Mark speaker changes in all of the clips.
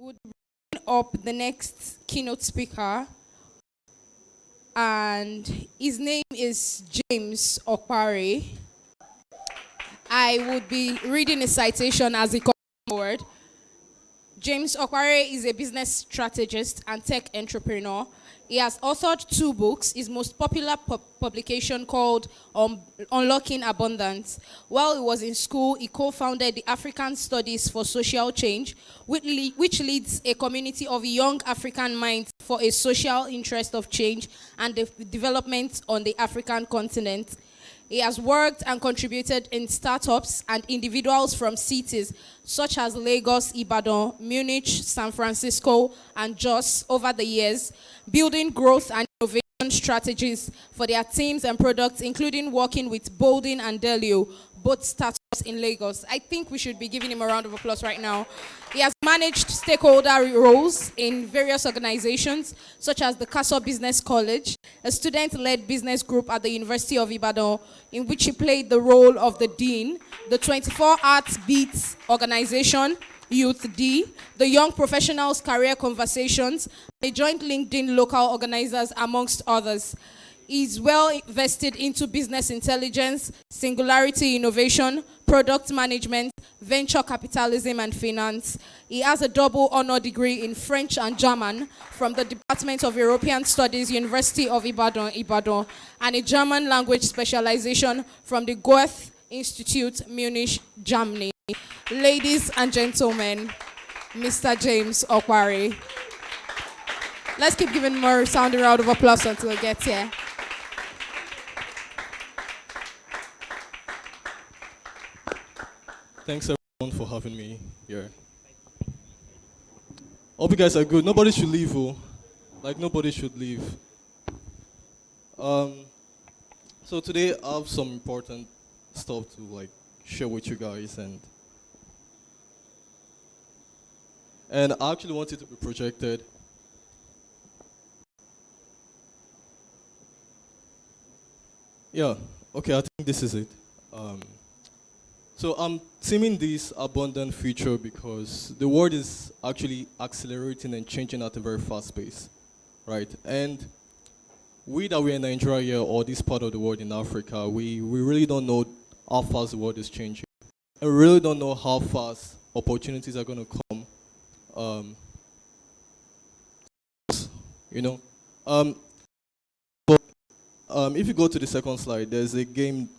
Speaker 1: would bring up the next keynote speaker, and his name is James Okpare. I would be reading a citation as he comes forward. James Okpare is a business strategist and tech entrepreneur. He has authored 2 books. His most popular publication called Unlocking Abundance. While he was in school, he co-founded the African Studies for Social Change, which leads a community of young African minds for a social interest of change and the development on the African continent. He has worked and contributed in startups and individuals from cities such as Lagos, Ibadan, Munich, San Francisco, and Jos over the years, building growth and innovation strategies for their teams and products, including working with Bolding and Delio, both startups in Lagos. I think we should be giving him a round of applause right now. He has managed stakeholder roles in various organizations, such as the Castle Business College, a student-led business group at the University of Ibadan, in which he played the role of the dean, the 24 Arts Beats organization, Youth D, the Young Professionals Career Conversations, the joint LinkedIn local organizers, amongst others. He's well vested into business intelligence, singularity innovation, product management, venture capitalism, and finance. He has a double honor degree in French and German from the Department of European Studies, University of Ibadan, and a German language specialization from the Goethe Institute, Munich, Germany. Ladies and gentlemen, Mr. James Okpare. Let's keep giving more sounding round of applause until he gets here.
Speaker 2: Thanks everyone for having me here. Hope you guys are good. Nobody should leave, oh. Like nobody should leave. So today I have some important stuff to share with you guys, and I actually want it to be projected. Yeah, okay, I think this is it. So I'm teaming this abundant future because the world is actually accelerating and changing at a very fast pace, right? And we that we're in Nigeria or this part of the world in Africa, we really don't know how fast the world is changing. And we really don't know how fast opportunities are going to come. If you go to the second slide, there's a game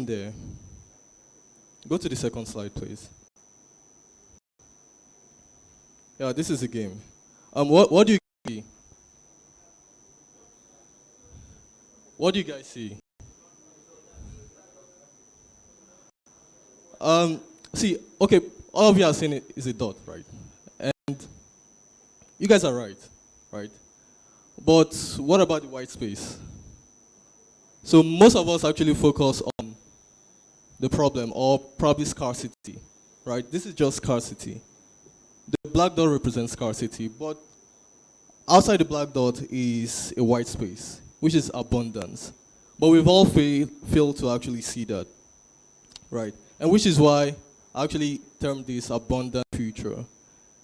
Speaker 2: there. Go to the second slide, please. Yeah, this is a game. What do you see? What do you guys see? Okay, all of you are saying it is a dot, right? And you guys are right? But what about the white space? So most of us actually focus on the problem or probably scarcity, right? This is just scarcity. The black dot represents scarcity, but outside the black dot is a white space, which is abundance. But we've all failed to actually see that, right? And which is why I actually termed this abundant future,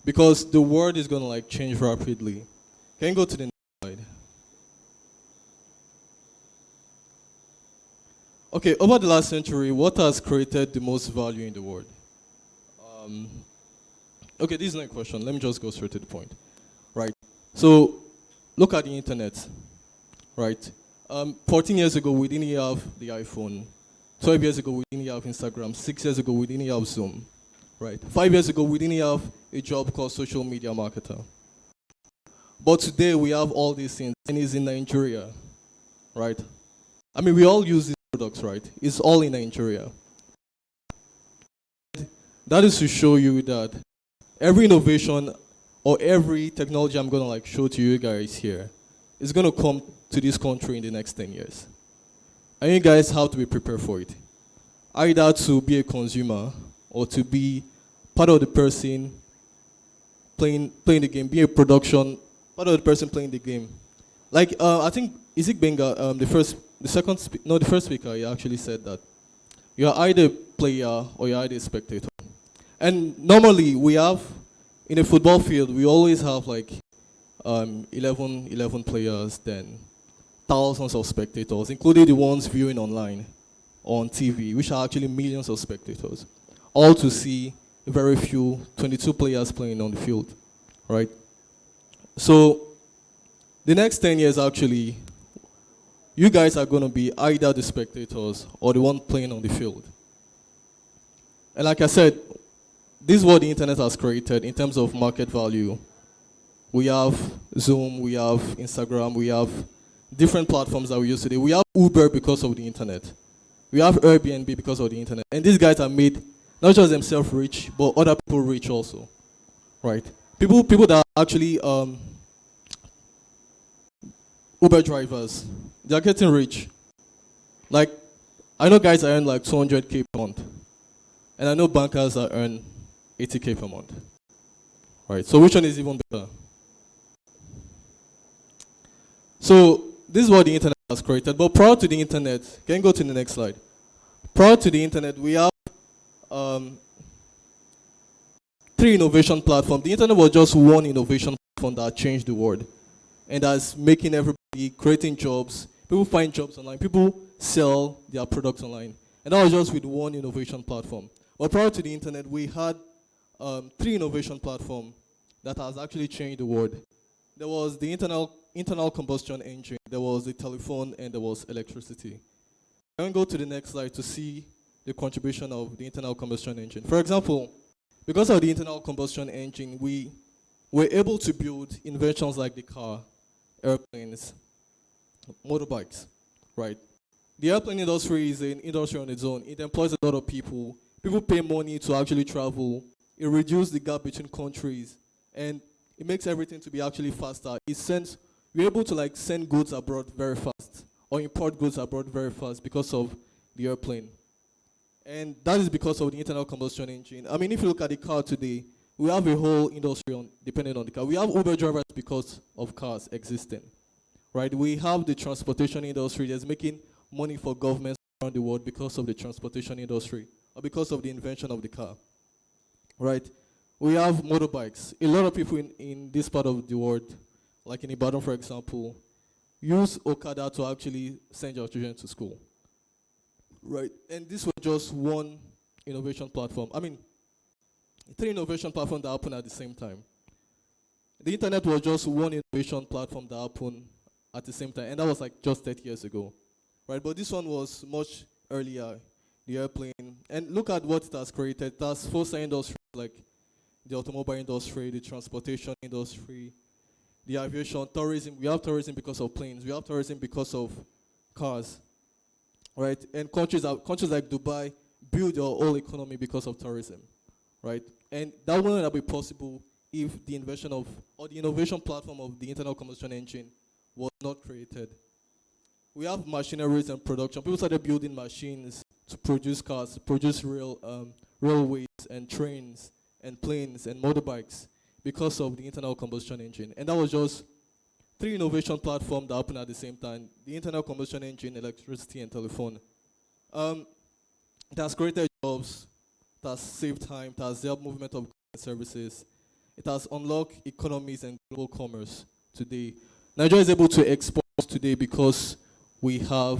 Speaker 2: because the world is going to change rapidly. Can you go to the next slide? Okay, over the last century, what has created the most value in the world? Okay, this is not a question. Let me just go straight to the point. Right. So, look at the internet. Right. 14 years ago, we didn't have the iPhone. 12 years ago, we didn't have Instagram. 6 years ago, we didn't have Zoom. Right. 5 years ago, we didn't have a job called social media marketer. But today, we have all these things, and it's in Nigeria. Right. I mean, we all use these products, right? It's all in Nigeria. That is to show you that every innovation or every technology I'm going to show to you guys here is going to come to this country in the next 10 years. And you guys have to be prepared for it. Either to be a consumer or to be part of the person playing the game, be a production, part of the person playing the game. I think Isaac Benga, the first speaker, he actually said that you're either a player or you're either a spectator. And normally we have in a football field, we always have like 11 players, then thousands of spectators, including the ones viewing online on TV, which are actually millions of spectators, all to see very few 22 players playing on the field, right? So the next 10 years, actually, you guys are going to be either the spectators or the one playing on the field. And like I said, this is what the internet has created in terms of market value. We have Zoom, we have Instagram, we have different platforms that we use today. We have Uber because of the internet. We have Airbnb because of the internet. And these guys have made not just themselves rich, but other people rich also, right? People that are actually Uber drivers, they're getting rich. Like, I know guys that earn like 200K per month. And I know bankers that earn 80K per month. Right, so which one is even better? So this is what the internet has created. But prior to the internet, can you go to the next slide? Prior to the internet, we have 3 innovation platforms. The internet was just one innovation platform that changed the world. And that's making everybody, creating jobs. People find jobs online. People sell their products online. And that was just with one innovation platform. But prior to the internet, we had 3 innovation platforms that has actually changed the world. There was the internal combustion engine, there was the telephone, and there was electricity. I'm going to go to the next slide to see the contribution of the internal combustion engine. For example, because of the internal combustion engine, we were able to build inventions like the car, airplanes, motorbikes, right? The airplane industry is an industry on its own. It employs a lot of people. People pay money to actually travel. It reduces the gap between countries, and it makes everything to be actually faster. We're able to like send goods abroad very fast, or import goods abroad very fast because of the airplane. And that is because of the internal combustion engine. I mean, if you look at the car today, we have a whole industry depending on the car. We have Uber drivers because of cars existing, right? We have the transportation industry that's making money for governments around the world because of the transportation industry, or because of the invention of the car, right? We have motorbikes. A lot of people in this part of the world, like in Ibadan, for example, use Okada to actually send your children to school, right? And this was just one innovation platform. I mean, 3 innovation platforms that happened at the same time. The internet was just one innovation platform that happened at the same time, and that was like just 30 years ago, right? But this one was much earlier, the airplane. And look at what it has created. It has fostered industries like the automobile industry, the transportation industry, the aviation, tourism. We have tourism because of planes. We have tourism because of cars, right? And countries like Dubai build their whole economy because of tourism, right? And that wouldn't have been possible if the invention of, or the innovation platform of the internal combustion engine was not created. We have machineries and production. People started building machines to produce cars, to produce railways and trains and planes and motorbikes because of the internal combustion engine. And that was just 3 innovation platforms that happened at the same time. The internal combustion engine, electricity, and telephone. It has created jobs, it has saved time, it has helped movement of goods and services. It has unlocked economies and global commerce today. Nigeria is able to export today because we have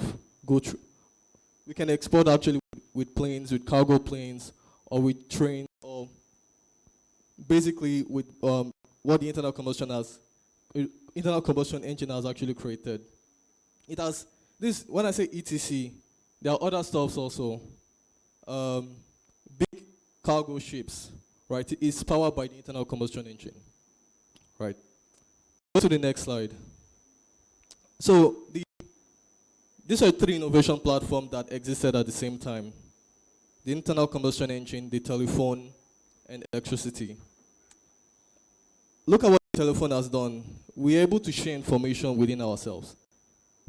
Speaker 2: we can export actually with planes, with cargo planes, or with trains, or basically with what the internal combustion engine has actually created. It has this. When I say ETC, there are other stuffs also. Big cargo ships, right? It's powered by the internal combustion engine, right? Go to the next slide. So these are 3 innovation platforms that existed at the same time: the internal combustion engine, the telephone, and electricity. Look at what the telephone has done. We are able to share information within ourselves.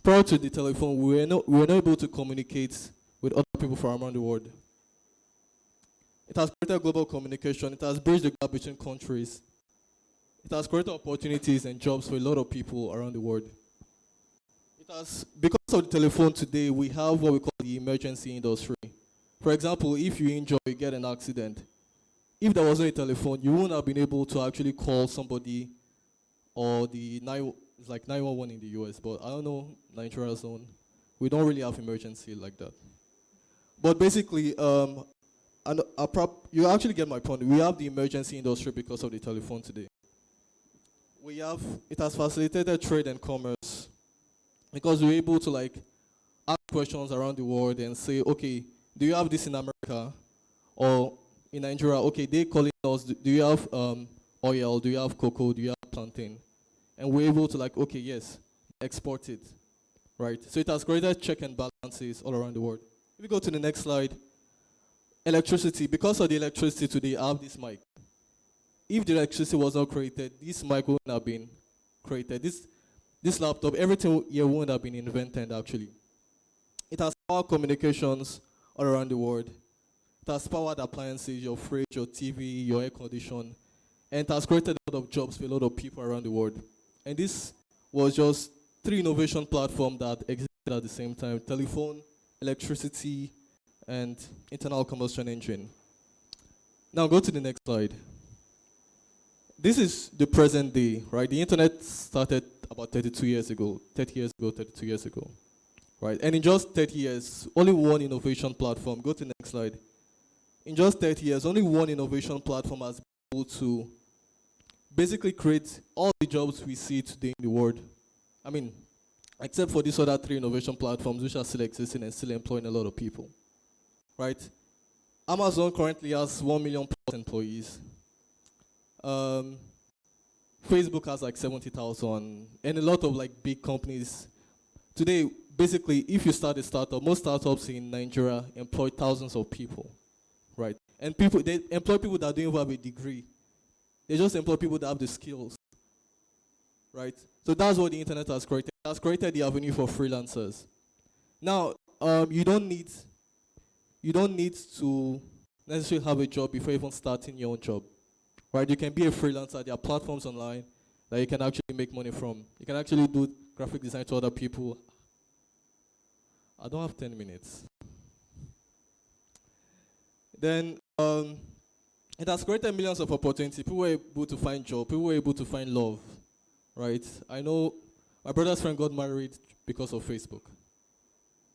Speaker 2: Prior to the telephone, we were not able to communicate with other people from around the world. It has created global communication. It has bridged the gap between countries. It has created opportunities and jobs for a lot of people around the world. Because of the telephone today, we have what we call the emergency industry. For example, if you injure, you get an accident, if there wasn't a telephone, you wouldn't have been able to actually call somebody or the it's like 911 in the US, but I don't know Nigeria zone. We don't really have emergency like that. But basically, you actually get my point. We have the emergency industry because of the telephone today. It has facilitated trade and commerce because we're able to like ask questions around the world and say, okay, do you have this in America or in Nigeria? Okay, they calling us. Do you have oil? Do you have cocoa? Do you have plantain? And we're able to like, okay, yes, export it, right? So it has created check and balances all around the world. If we go to the next slide, electricity. Because of the electricity today, I have this mic. If the electricity was not created, this mic wouldn't have been created. This laptop, everything here wouldn't have been invented actually. It has powered communications all around the world. It has powered appliances, your fridge, your TV, your air condition, and it has created a lot of jobs for a lot of people around the world. And this was just 3 innovation platforms that existed at the same time: telephone, electricity, and internal combustion engine. Now go to the next slide. This is the present day, right? The internet started about 32 years ago, 32 years ago, right? And in just 30 years, only one innovation platform, go to the next slide. In just 30 years, only one innovation platform has been able to basically create all the jobs we see today in the world. I mean, except for these other 3 innovation platforms which are still existing and still employing a lot of people, right? Amazon currently has 1 million plus employees. Facebook has like 70,000, and a lot of like big companies. Today, basically, if you start a startup, most startups in Nigeria employ thousands of people, right? And they employ people that don't even have a degree. They just employ people that have the skills, right? So that's what the internet has created. It has created the avenue for freelancers. Now, you don't need to necessarily have a job before even starting your own job. Right, you can be a freelancer. There are platforms online that you can actually make money from. You can actually do graphic design to other people. I don't have 10 minutes. Then it has created millions of opportunities. People were able to find job. People were able to find love. Right? I know my brother's friend got married because of Facebook.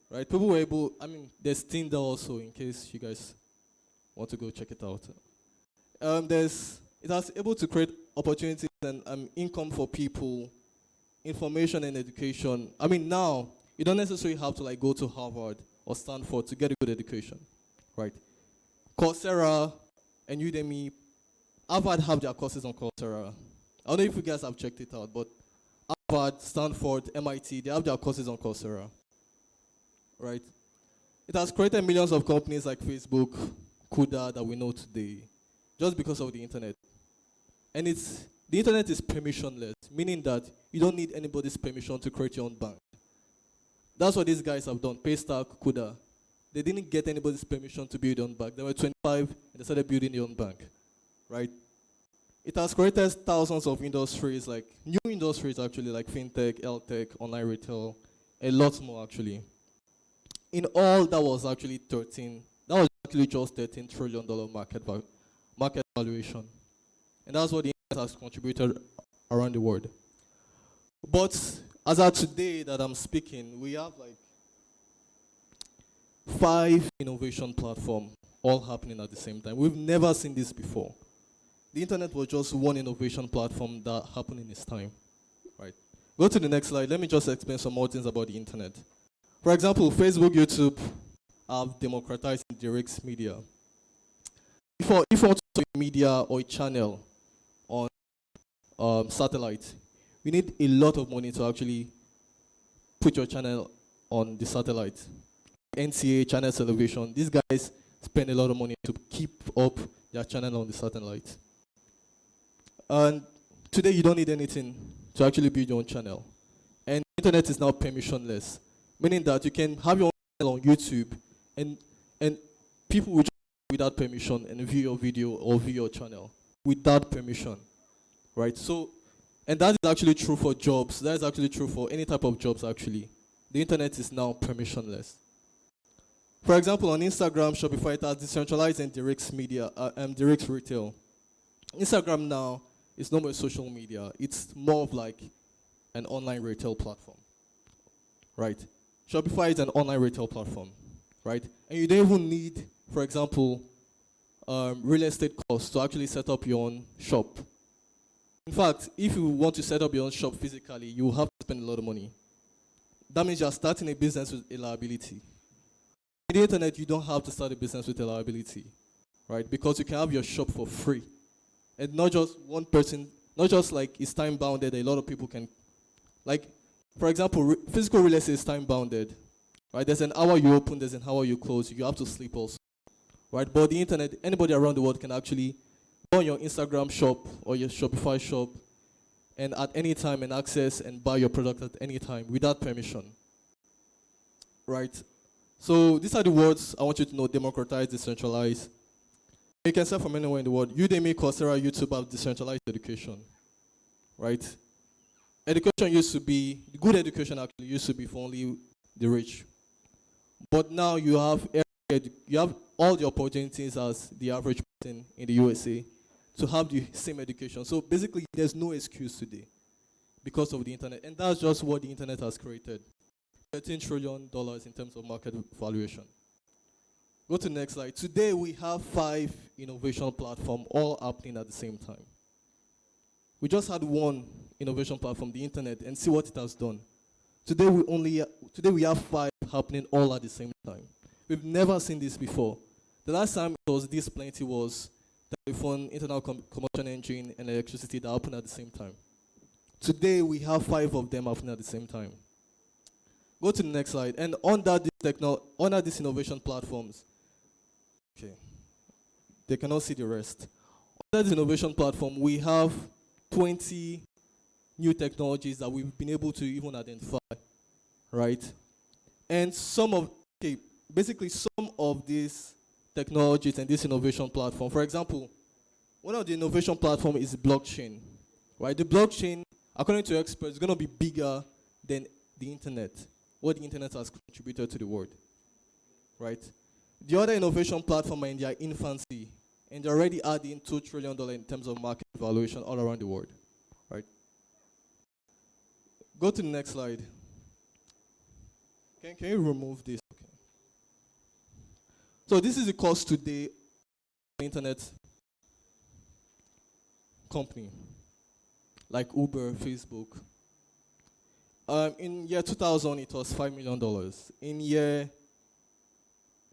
Speaker 2: Right? People were able. I mean, there's Tinder also, in case you guys want to go check it out. It has able to create opportunities and income for people, information and education. I mean, now you don't necessarily have to like go to Harvard or Stanford to get a good education, right? Coursera and Udemy, Harvard have their courses on Coursera. I don't know if you guys have checked it out, but Harvard, Stanford, MIT, they have their courses on Coursera, right? It has created millions of companies like Facebook, Kuda that we know today, just because of the internet. And the internet is permissionless, meaning that you don't need anybody's permission to create your own bank. That's what these guys have done, Paystack, Kuda. They didn't get anybody's permission to build their own bank. They were 25 and they started building their own bank, right? It has created thousands of industries, like new industries actually, like fintech, health tech, online retail, a lot more actually. In all, that was actually just $13 trillion market valuation. And that's what the internet has contributed around the world. But as of today that I'm speaking, we have like 5 innovation platforms all happening at the same time. We've never seen this before. The internet was just one innovation platform that happened in its time. Right. Go to the next slide. Let me just explain some more things about the internet. For example, Facebook, YouTube have democratized direct media. If you want to do a media or a channel on satellite, you need a lot of money to actually put your channel on the satellite. NCA, Channel Television, these guys spend a lot of money to keep up their channel on the satellite. And today you don't need anything to actually build your own channel. And the internet is now permissionless, meaning that you can have your own channel on YouTube and people will just without permission and view your video or view your channel without permission, right? So, and that is actually true for jobs. That is actually true for any type of jobs actually. The internet is now permissionless. For example, on Instagram, Shopify it has decentralized and direct media, direct retail. Instagram now is no more social media. It's more of like an online retail platform, right? Shopify is an online retail platform, right? And you don't even need, for example, real estate costs to actually set up your own shop. In fact, if you want to set up your own shop physically, you will have to spend a lot of money. That means you're starting a business with a liability. On the internet, you don't have to start a business with a liability, right? Because you can have your shop for free. And not just one person, not just like it's time bounded, a lot of people can, like, for example, physical real estate is time bounded, right? There's an hour you open, there's an hour you close, you have to sleep also, right? But the internet, anybody around the world can actually go on your Instagram shop or your Shopify shop and at any time and access and buy your product at any time without permission, right? So these are the words I want you to know: democratize, decentralize. You can sell from anywhere in the world. Udemy, Coursera, YouTube have decentralized education, right? Education used to be, good education actually used to be for only the rich. But now you have all the opportunities as the average person in the USA to have the same education. So basically, there's no excuse today because of the internet. And that's just what the internet has created. $13 trillion in terms of market valuation. Go to the next slide. Today, we have 5 innovation platforms all happening at the same time. We just had one innovation platform, the internet, and see what it has done. Today we have 5 happening all at the same time. We've never seen this before. The last time it was this plenty was telephone, internal combustion engine, and electricity that happened at the same time. Today we have 5 of them happening at the same time. Go to the next slide. And under these innovation platforms, okay, they cannot see the rest. Under this innovation platform, we have 20 new technologies that we've been able to even identify, right? And basically some of these technologies and this innovation platform, for example, one of the innovation platform is blockchain, right? The blockchain, according to experts, is going to be bigger than the internet, what the internet has contributed to the world, right? The other innovation platform are in their infancy, and they're already adding $2 trillion in terms of market valuation all around the world, right? Go to the next slide. Can you remove this? Okay. So this is the cost today of the internet company, like Uber, Facebook. In year 2000, it was $5 million. In year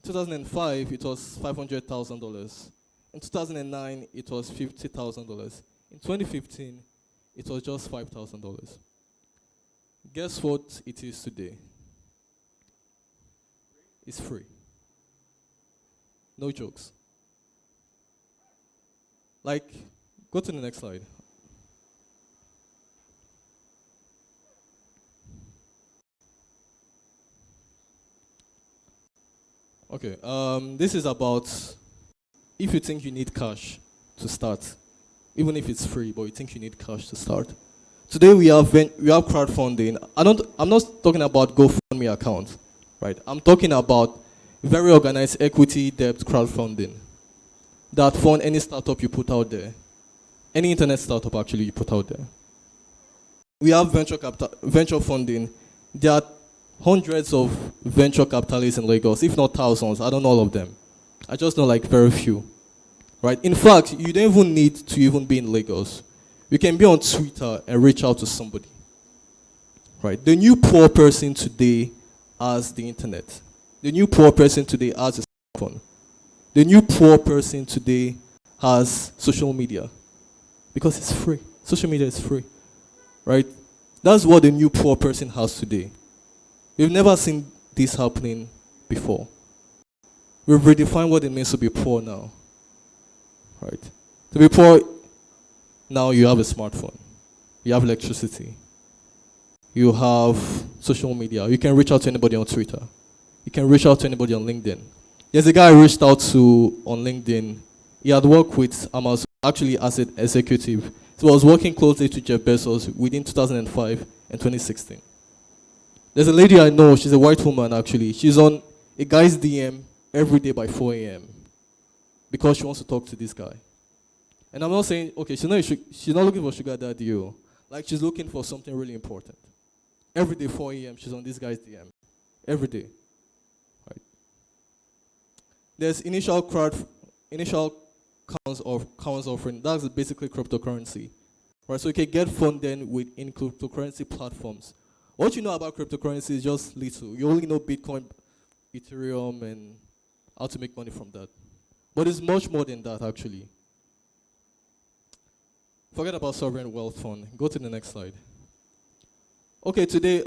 Speaker 2: 2005, it was $500,000. In 2009, it was $50,000. In 2015, it was just $5,000. Guess what it is today? It's free. No jokes. Like, go to the next slide. Okay, this is about if you think you need cash to start, even if it's free, but you think you need cash to start. Today we have crowdfunding. I'm not talking about GoFundMe account, right? I'm talking about very organized equity debt crowdfunding that fund any startup you put out there, any internet startup actually you put out there. We have venture funding. There are hundreds of venture capitalists in Lagos, if not thousands. I don't know all of them. I just know like very few, right? In fact, you don't even need to even be in Lagos. You can be on Twitter and reach out to somebody, right? The new poor person today has the internet. The new poor person today has a smartphone. The new poor person today has social media because it's free. Social media is free, right? That's what the new poor person has today. We've never seen this happening before. We've redefined what it means to be poor now, right? To be poor, now you have a smartphone, you have electricity, you have social media. You can reach out to anybody on Twitter. You can reach out to anybody on LinkedIn. There's a guy I reached out to on LinkedIn. He had worked with Amazon, actually as an executive. So I was working closely to Jeff Bezos within 2005 and 2016. There's a lady I know, she's a white woman actually. She's on a guy's DM every day by 4 a.m. because she wants to talk to this guy. And I'm not saying, okay, she's not looking for sugar daddy, like she's looking for something really important. Every day 4 a.m. she's on this guy's DM. Every day. Right. There's initial counts offering. That's basically cryptocurrency. Right. So you can get funded in cryptocurrency platforms. What you know about cryptocurrency is just little. You only know Bitcoin, Ethereum, and how to make money from that. But it's much more than that, actually. Forget about sovereign wealth fund. Go to the next slide. Okay, today,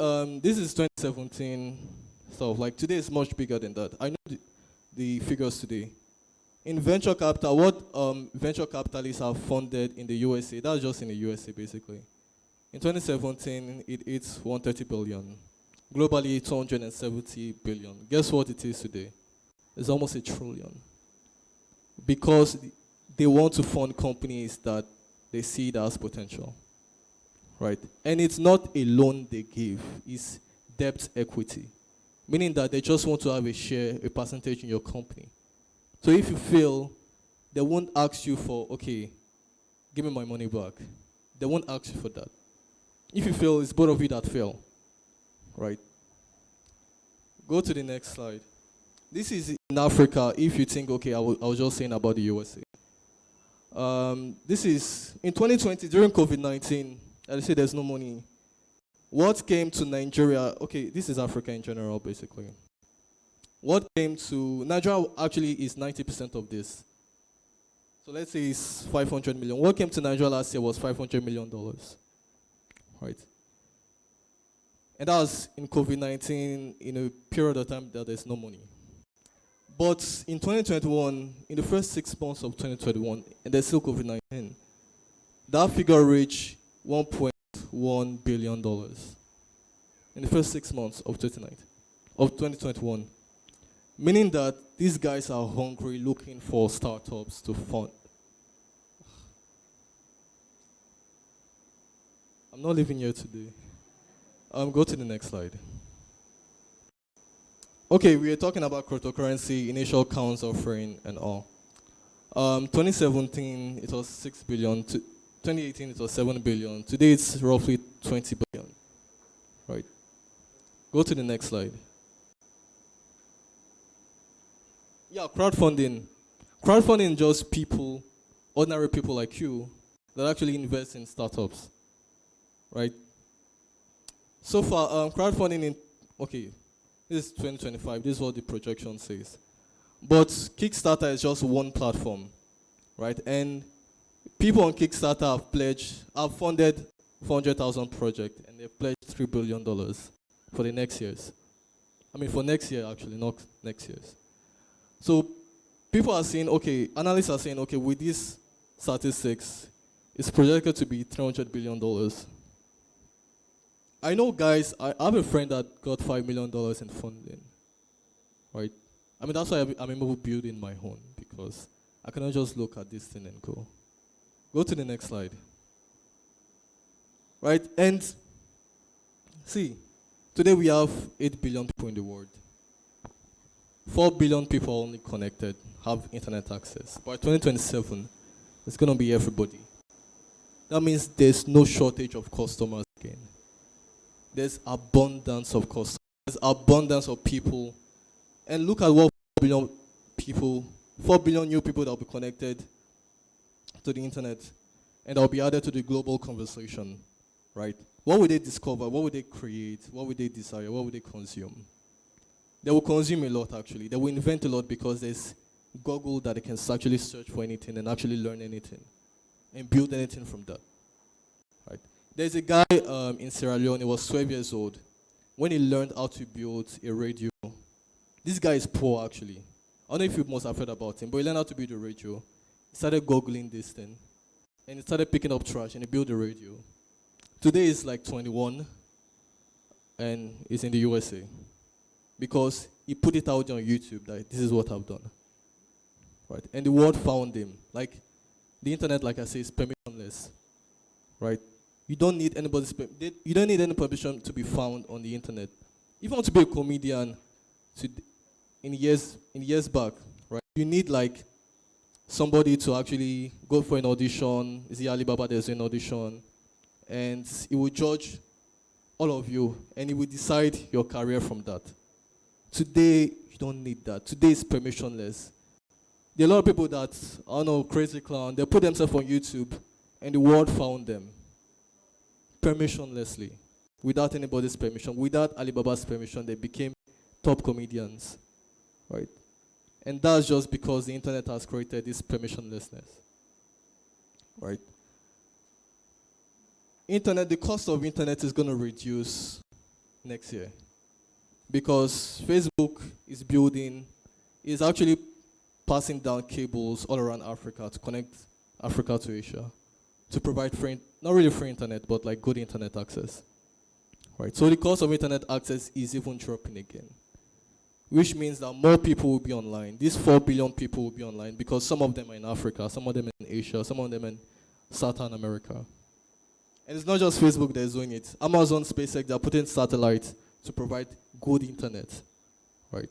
Speaker 2: this is 2017 stuff. Like, today is much bigger than that. I know the figures today. In venture capital, what venture capitalists have funded in the USA, that's just in the USA, basically. In 2017, it's 130 billion. Globally, 270 billion. Guess what it is today? It's almost $1 trillion. Because they want to fund companies that they see that as potential, right? And it's not a loan they give, it's debt equity, meaning that they just want to have a share, a percentage in your company. So if you fail, they won't ask you for, okay, give me my money back. They won't ask you for that. If you fail, it's both of you that fail, right? Go to the next slide. This is in Africa. If you think, okay, I was just saying about the USA. This is in 2020 during COVID-19. They say there's no money. What came to Nigeria? Okay, this is Africa in general, basically. What came to Nigeria actually is 90% of this. So let's say it's 500 million. What came to Nigeria last year was $500 million, right? And that was in COVID-19 in a period of time that there's no money. But in 2021, in the first 6 months of 2021, and there's still COVID-19, that figure reached $1.1 billion in the first 6 months of 2021. Meaning that these guys are hungry, looking for startups to fund. I'm not living here today. Go to the next slide. Okay, we are talking about cryptocurrency, initial counts offering, and all. 2017, it was 6 billion. 2018, it was 7 billion. Today, it's roughly 20 billion. Right? Go to the next slide. Yeah, crowdfunding. Crowdfunding is just people, ordinary people like you, that actually invest in startups. Right? So far, crowdfunding in, okay, this is 2025. This is what the projection says. But Kickstarter is just one platform, right? And people on Kickstarter have funded 400,000 projects, and they've pledged $3 billion for the next years. I mean, for next year, actually, not next year's. So people are saying, okay, analysts are saying, okay, with these statistics, it's projected to be $300 billion. I know, guys, I have a friend that got $5 million in funding, right? I mean, that's why I'm able to build in my own, because I cannot just look at this thing and go. Go to the next slide. Right, and see, today we have 8 billion people in the world. 4 billion people only connected, have internet access. By 2027, it's going to be everybody. That means there's no shortage of customers again. There's abundance of customers. There's abundance of people. And look at what 4 billion people, 4 billion new people that will be connected to the internet and that will be added to the global conversation, right? What will they discover? What will they create? What will they desire? What will they consume? They will consume a lot, actually. They will invent a lot because there's Google that they can actually search for anything and actually learn anything and build anything from that, right? There's a guy in Sierra Leone, he was 12 years old, when he learned how to build a radio. This guy is poor, actually. I don't know if you must have heard about him, but he learned how to build a radio. He started Googling this thing, and he started picking up trash, and he built a radio. Today he's like 21, and he's in the USA, because he put it out on YouTube that this is what I've done, right? And the world found him. Like, the internet, like I say, is permissionless, right? You don't need you don't need any permission to be found on the internet. If you want to be a comedian, in years back, right? You need like somebody to actually go for an audition. Is it Alibaba? There's an audition, and it will judge all of you, and it will decide your career from that. Today, you don't need that. Today is permissionless. There are a lot of people that, I don't know, crazy clown, they put themselves on YouTube, and the world found them permissionlessly, without anybody's permission, without Alibaba's permission. They became top comedians, right? And that's just because the internet has created this permissionlessness, right? The cost of internet is going to reduce next year because Facebook is actually passing down cables all around Africa to connect Africa to Asia, to provide not really free internet, but like good internet access, right? So the cost of internet access is even dropping again, which means that more people will be online. These 4 billion people will be online because some of them are in Africa, some of them in Asia, some of them in Southern America. And it's not just Facebook that is doing it. Amazon, SpaceX, they're putting satellites to provide good internet, right?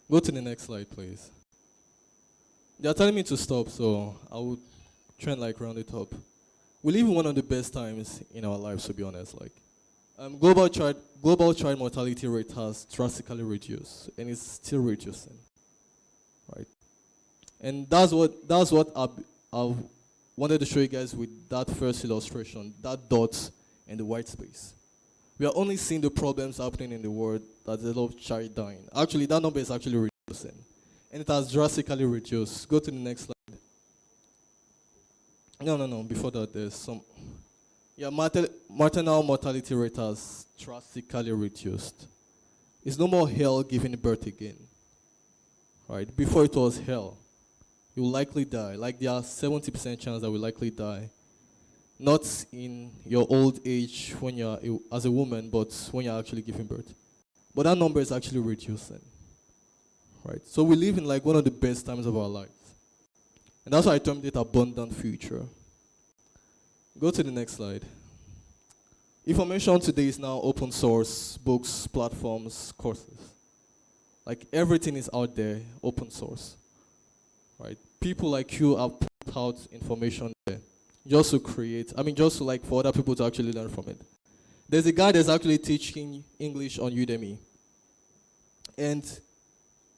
Speaker 2: Go to the next slide, please. They're telling me to stop, so I would try and like round it up. We live in one of the best times in our lives, to be honest. Like, global child mortality rate has drastically reduced, and it's still reducing, right? And that's what I've wanted to show you guys with that first illustration, that dot and the white space. We are only seeing the problems happening in the world, that there's a lot of child dying. Actually, that number is actually reducing, and it has drastically reduced. Go to the next slide. No, before that, there's some. Yeah, maternal mortality rate has drastically reduced. It's no more hell giving birth again, right? Before it was hell. You will likely die. Like there are 70% chance that will likely die. Not in your old age when you're as a woman, but when you're actually giving birth. But that number is actually reducing, right? So we live in like one of the best times of our lives. And that's why I termed it abundant future. Go to the next slide. Information today is now open source, books, platforms, courses. Like everything is out there, open source, right? People like you have put out information there just to like for other people to actually learn from it. There's a guy that's actually teaching English on Udemy. And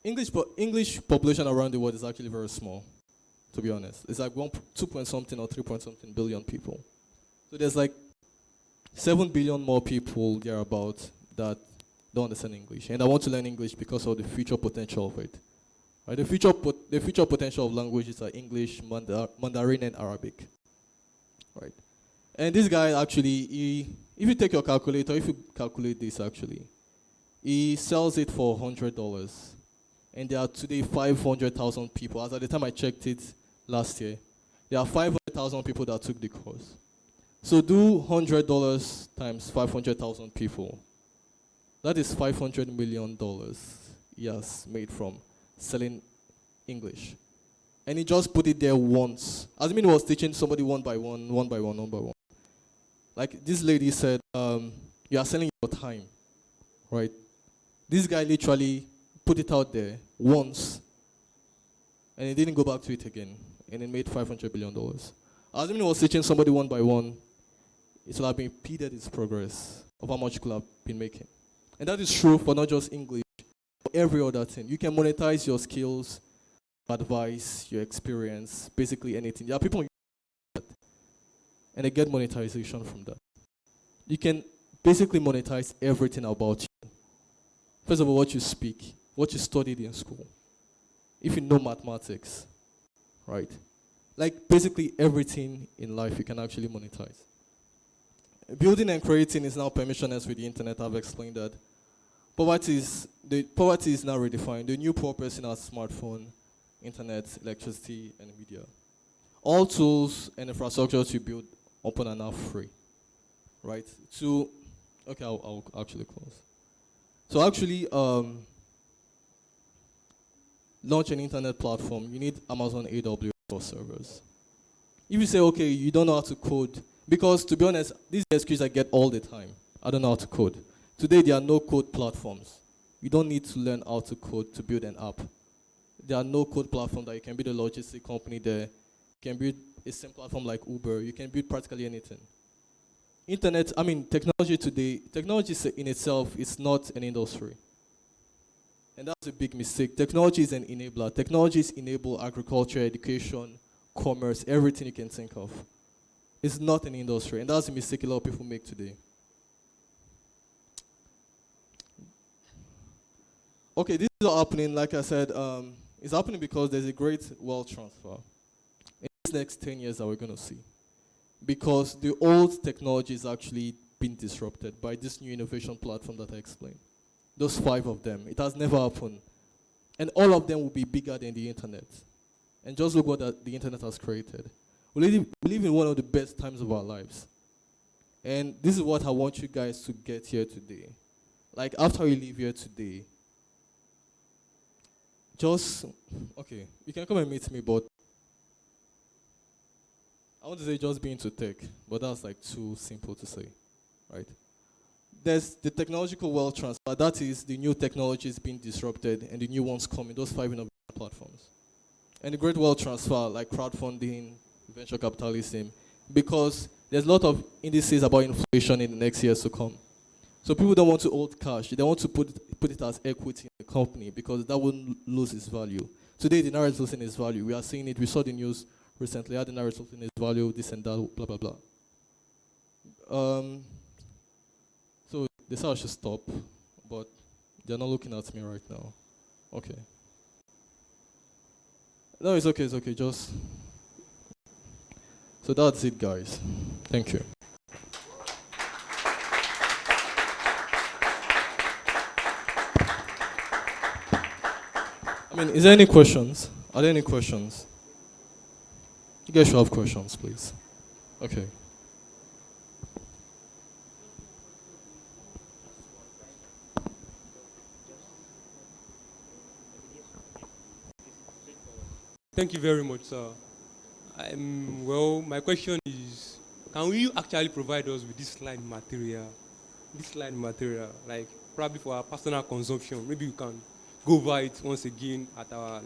Speaker 2: English population around the world is actually very small, to be honest. It's like 2 point something or 3 point something billion people. So there's like 7 billion more people thereabout that don't understand English. And I want to learn English because of the future potential of it. Right? The future potential of languages are English, Mandarin, and Arabic. Right? And this guy actually, if you take your calculator, if you calculate this actually, he sells it for $100. And there are today 500,000 people. As at the time I checked it last year, there are 500,000 people that took the course. So do $100 times 500,000 people. That is $500 million he has made from selling English. And he just put it there once. As I mean, he was teaching somebody one by one. Like this lady said, you are selling your time, right? This guy literally put it out there once, and he didn't go back to it again, and it made $500 billion. As I mean, he was teaching somebody one by one, it will have impeded his progress of how much he could have been making. And that is true for not just English, but every other thing. You can monetize your skills, advice, your experience, basically anything. There are people who use that, and they get monetization from that. You can basically monetize everything about you. First of all, what you speak, what you studied in school. If you know mathematics, right? Like basically everything in life you can actually monetize. Building and creating is now permissionless with the internet. I've explained that. Poverty is now redefined. The new poor person has smartphone, internet, electricity, and media. All tools and infrastructure to build open and now free, right? Okay, I'll actually close. So actually, launch an internet platform. You need Amazon AWS for servers. If you say, okay, you don't know how to code, because to be honest, these are excuses I get all the time. I don't know how to code. Today, there are no code platforms. You don't need to learn how to code to build an app. There are no code platform that you can build a logistic company there. You can build a same platform like Uber. You can build practically anything. Technology today, technology in itself is not an industry. And that's a big mistake. Technology is an enabler. Technologies enable agriculture, education, commerce, everything you can think of. It's not an industry. And that's a mistake a lot of people make today. Okay, this is all happening, like I said, it's happening because there's a great wealth transfer in these next 10 years that we're going to see. Because the old technology is actually being disrupted by this new innovation platform that I explained. Those 5 of them. It has never happened. And all of them will be bigger than the internet. And just look what the internet has created. We live in one of the best times of our lives. And this is what I want you guys to get here today. Like, after you leave here today, okay, you can come and meet me, but I want to say just be into tech, but that's like too simple to say, right? There's the technological wealth transfer. That is the new technologies being disrupted and the new ones coming, those 5 innovation platforms. And the great wealth transfer, like crowdfunding, venture capitalism, because there's a lot of indices about inflation in the next years to come. So people don't want to hold cash. They want to put it as equity in the company because that wouldn't lose its value. Today, the naira is losing its value. We are seeing it. We saw the news recently. How the naira is losing its value, this and that, blah, blah, blah. So they said I should stop, but they're not looking at me right now. Okay. No, it's okay, just... So that's it, guys. Thank you. Is there any questions? Are there any questions? You guys should have questions, please. Okay.
Speaker 3: Thank you very much, sir. Well, my question is, can you actually provide us with this slide material? Like probably for our personal consumption. Maybe you can go over it once again at our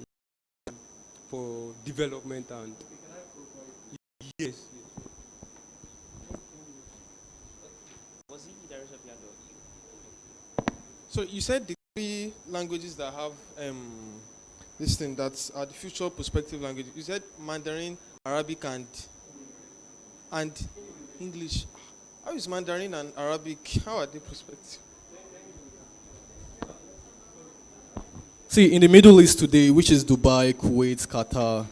Speaker 3: for development and yes.
Speaker 4: Was it the direction of your
Speaker 5: So you said the 3 languages that have this thing that are the future prospective languages. You said Mandarin, Arabic, and English. How is Mandarin and Arabic? How are they prospective?
Speaker 2: See, in the Middle East today, which is Dubai, Kuwait, Qatar,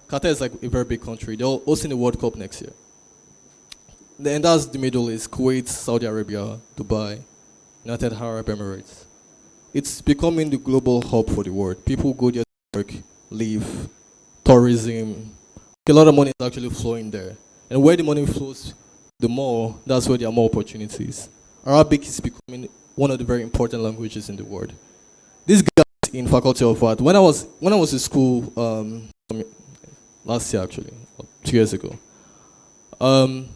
Speaker 2: Qatar is like a very big country. They're hosting the World Cup next year. And that's the Middle East, Kuwait, Saudi Arabia, Dubai, United Arab Emirates. It's becoming the global hub for the world. People go there to work, live, tourism. A lot of money is actually flowing there. And where the money flows, the more, that's where there are more opportunities. Arabic is becoming one of the very important languages in the world. This guy in Faculty of Art, when I was in school, last year actually, 2 years ago,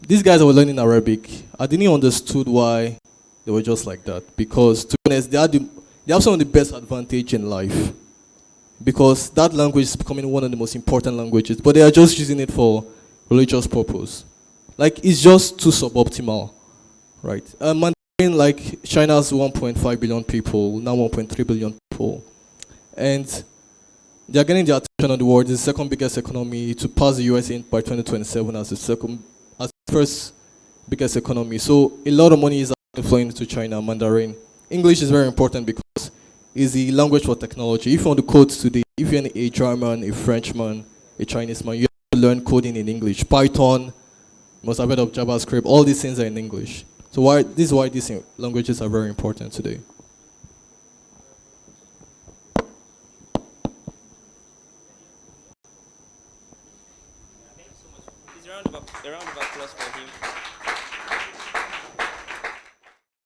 Speaker 2: these guys that were learning Arabic, I didn't understood why they were just like that. Because, to be honest, they have some of the best advantage in life. Because that language is becoming one of the most important languages, but they are just using it for religious purpose. Like, it's just too suboptimal, right? Mandarin, like, China's 1.5 billion people, now 1.3 billion people. And they are getting the attention of the world. It's the second biggest economy to pass the US in by 2027 as the first biggest economy. So a lot of money is flowing into China, Mandarin. English is very important because it's the language for technology. If you want to code today, if you're a German, a Frenchman, a Chinese man, you have to learn coding in English. Python, you must have heard of JavaScript, all these things are in English. So this is why these languages are very important today.
Speaker 4: Is a round of applause for him.